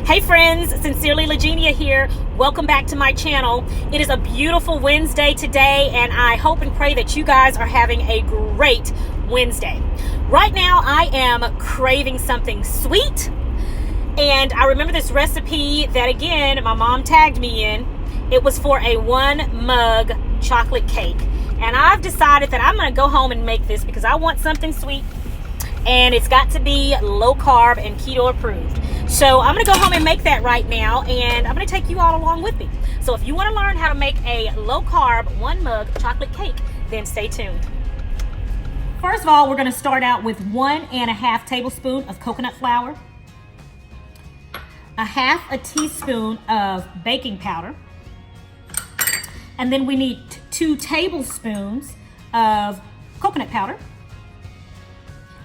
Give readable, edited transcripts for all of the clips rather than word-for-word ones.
Hey friends, Sincerely Legenia here. Welcome back to my channel. It is a beautiful Wednesday today, and I hope and pray that you guys are having a great Wednesday. Right now, I am craving something sweet, and I remember this recipe that, again, my mom tagged me in. It was for a 1 mug chocolate cake, and I've decided that I'm going to go home and make this because I want something sweet, and it's got to be low carb and keto approved. So I'm going to go home and make that right now, and I'm going to take you all along with me. So if you want to learn how to make a low carb 1 mug chocolate cake, then stay tuned. First of all, we're going to start out with 1½ tablespoon of coconut flour, 1/2 teaspoon of baking powder, and then we need 2 tablespoons of coconut powder.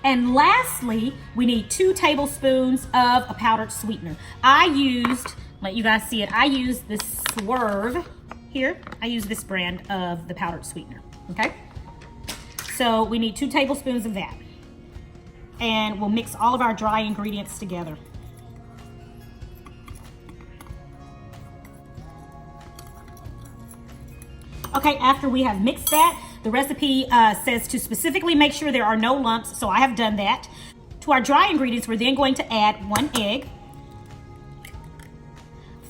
And lastly, we need 2 tablespoons of a powdered sweetener. I used, let you guys see it, I used this Swerve here. I use this brand of the powdered sweetener, okay? So we need 2 tablespoons of that. And we'll mix all of our dry ingredients together. Okay, after we have mixed that, the recipe says to specifically make sure there are no lumps, so I have done that. To our dry ingredients, we're then going to add 1 egg,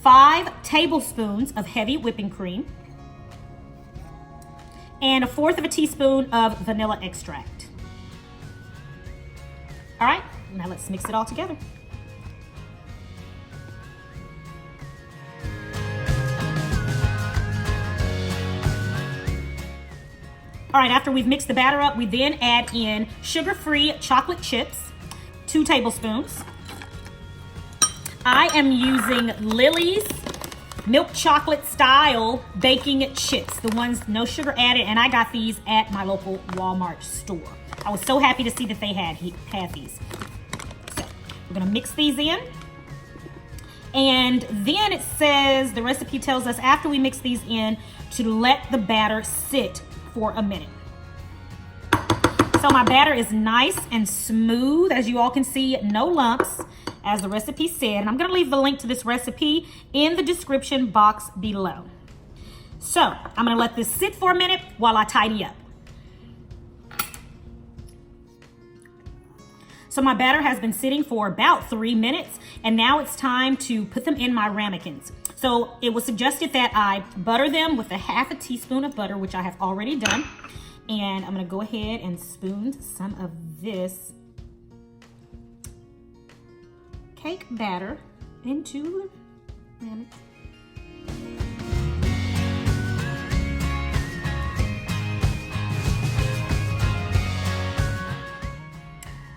5 tablespoons of heavy whipping cream, and 1/4 teaspoon of vanilla extract. All right, now let's mix it all together. All right, after we've mixed the batter up, we then add in sugar-free chocolate chips, 2 tablespoons. I am using Lily's milk chocolate style baking chips, the ones no sugar added, and I got these at my local Walmart store. I was so happy to see that they had these. So we're gonna mix these in. And then it says, the recipe tells us after we mix these in to let the batter sit for a minute. So my batter is nice and smooth, as you all can see, no lumps, as the recipe said. And I'm gonna leave the link to this recipe in the description box below. So I'm gonna let this sit for a minute while I tidy up. So my batter has been sitting for about 3 minutes, and now it's time to put them in my ramekins. So it was suggested that I butter them with 1/2 teaspoon of butter, which I have already done. And I'm gonna go ahead and spoon some of this cake batter into the ramekin.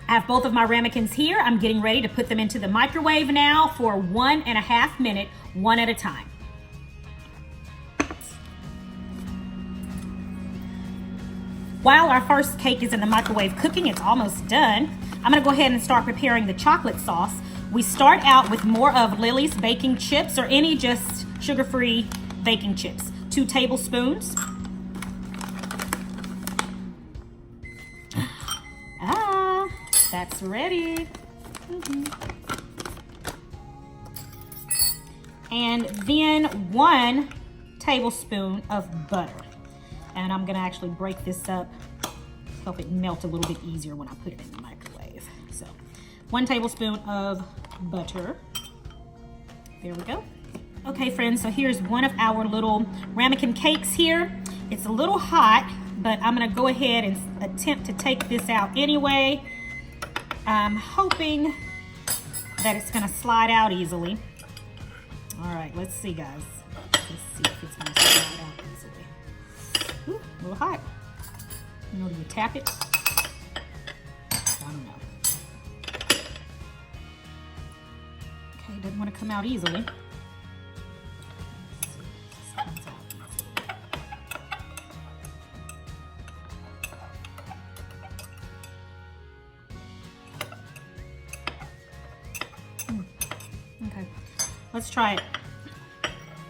I have both of my ramekins here. I'm getting ready to put them into the microwave now for 1½ minute, one at a time. While our first cake is in the microwave cooking, it's almost done. I'm gonna go ahead and start preparing the chocolate sauce. We start out with more of Lily's baking chips, or any just sugar-free baking chips. 2 tablespoons. That's ready. And then 1 tablespoon of butter. And I'm gonna actually break this up, help it melt a little bit easier when I put it in the microwave. So 1 tablespoon of butter. There we go. Okay friends, so here's one of our little ramekin cakes here. It's a little hot, but I'm gonna go ahead and attempt to take this out anyway. I'm hoping that it's gonna slide out easily. All right, let's see guys. Let's see if it's gonna slide out easily. Ooh, a little hot. You know, do you tap it? I don't know. Okay, doesn't want to come out easily. Okay, let's try it.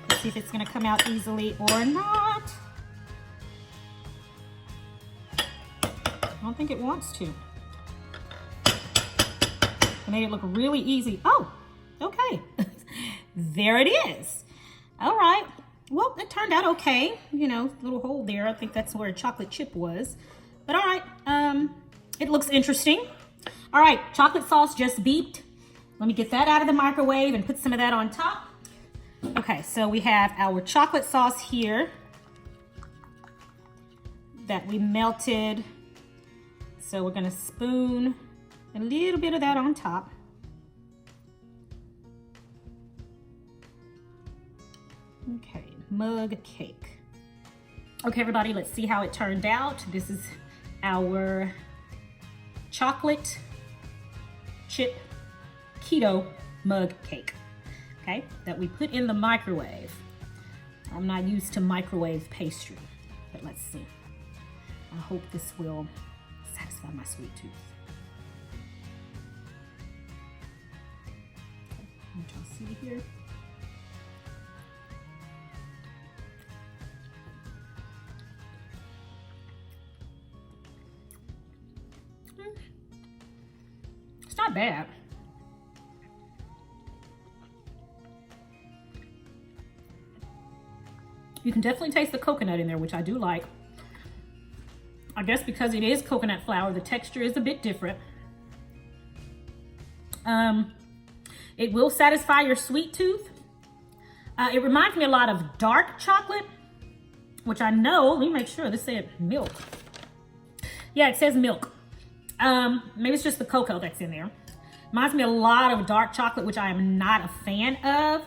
Let's see if it's gonna come out easily or not. I don't think it wants to. I made it look really easy. Oh, okay. there it is. All right. Well, it turned out okay. You know, little hole there. I think that's where a chocolate chip was. But all right, it looks interesting. All right, chocolate sauce just beeped. Let me get that out of the microwave and put some of that on top. Okay, so we have our chocolate sauce here that we melted. So we're gonna spoon a little bit of that on top. Okay, mug cake. Okay, everybody, let's see how it turned out. This is our chocolate chip keto mug cake, okay, that we put in the microwave. I'm not used to microwave pastry, but let's see. I hope this will satisfy my sweet tooth. Okay, let y'all see here. It's not bad. You can definitely taste the coconut in there, which I do like. I guess because it is coconut flour, the texture is a bit different. It will satisfy your sweet tooth. It reminds me a lot of dark chocolate, which I know, let me make sure, this said milk. Yeah, it says milk. Maybe it's just the cocoa that's in there. Reminds me a lot of dark chocolate, which I am not a fan of.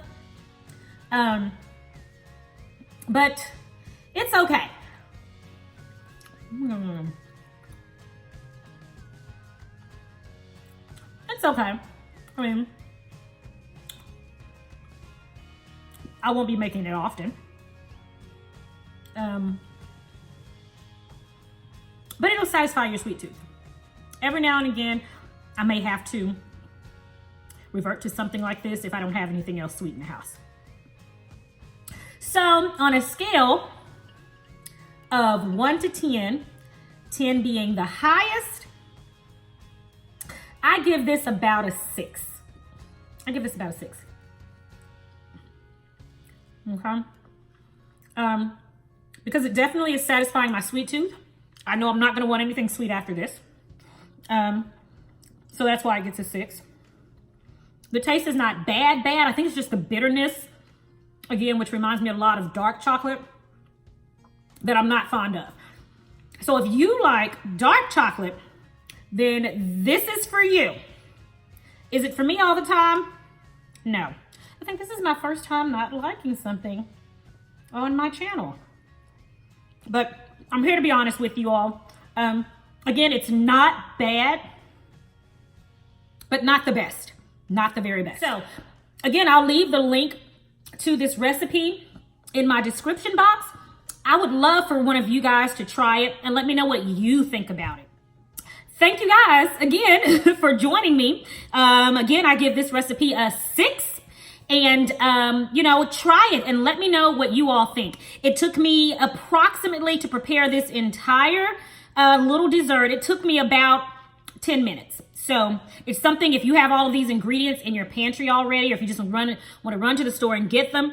But it's okay. It's okay. I mean, I won't be making it often. But it'll satisfy your sweet tooth. Every now and again, I may have to revert to something like this if I don't have anything else sweet in the house. So on a scale of 1 to 10, 10 being the highest, I give this about a 6. I give this about a 6. Okay. Because it definitely is satisfying my sweet tooth. I know I'm not gonna want anything sweet after this. So that's why it gets a 6. The taste is not bad. I think it's just the bitterness, again, which reminds me a lot of dark chocolate that I'm not fond of. So if you like dark chocolate, then this is for you. Is it for me all the time? No. I think this is my first time not liking something on my channel. But I'm here to be honest with you all. Again, it's not bad, but not the best. Not the very best. So again, I'll leave the link to this recipe in my description box. I would love for one of you guys to try it and let me know what you think about it. Thank you guys again for joining me. Again, I give this recipe a 6. And, you know, try it and let me know what you all think. It took me approximately to prepare this entire little dessert. It took me about 10 minutes. So it's something, if you have all of these ingredients in your pantry already, or if you just want to run to the store and get them,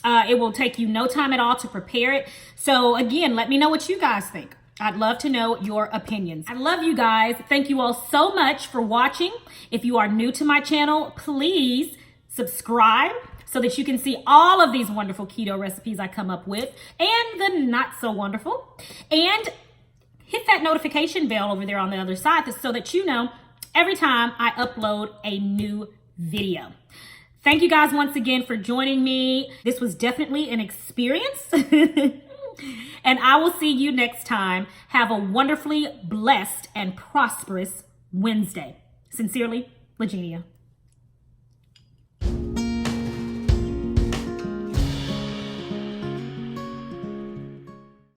it will take you no time at all to prepare it. So again, let me know what you guys think. I'd love to know your opinions. I love you guys. Thank you all so much for watching. If you are new to my channel, please subscribe so that you can see all of these wonderful keto recipes I come up with and the not so wonderful. And hit that notification bell over there on the other side so that you know every time I upload a new video. Thank you guys once again for joining me. This was definitely an experience. And I will see you next time. Have a wonderfully blessed and prosperous Wednesday. Sincerely, Virginia.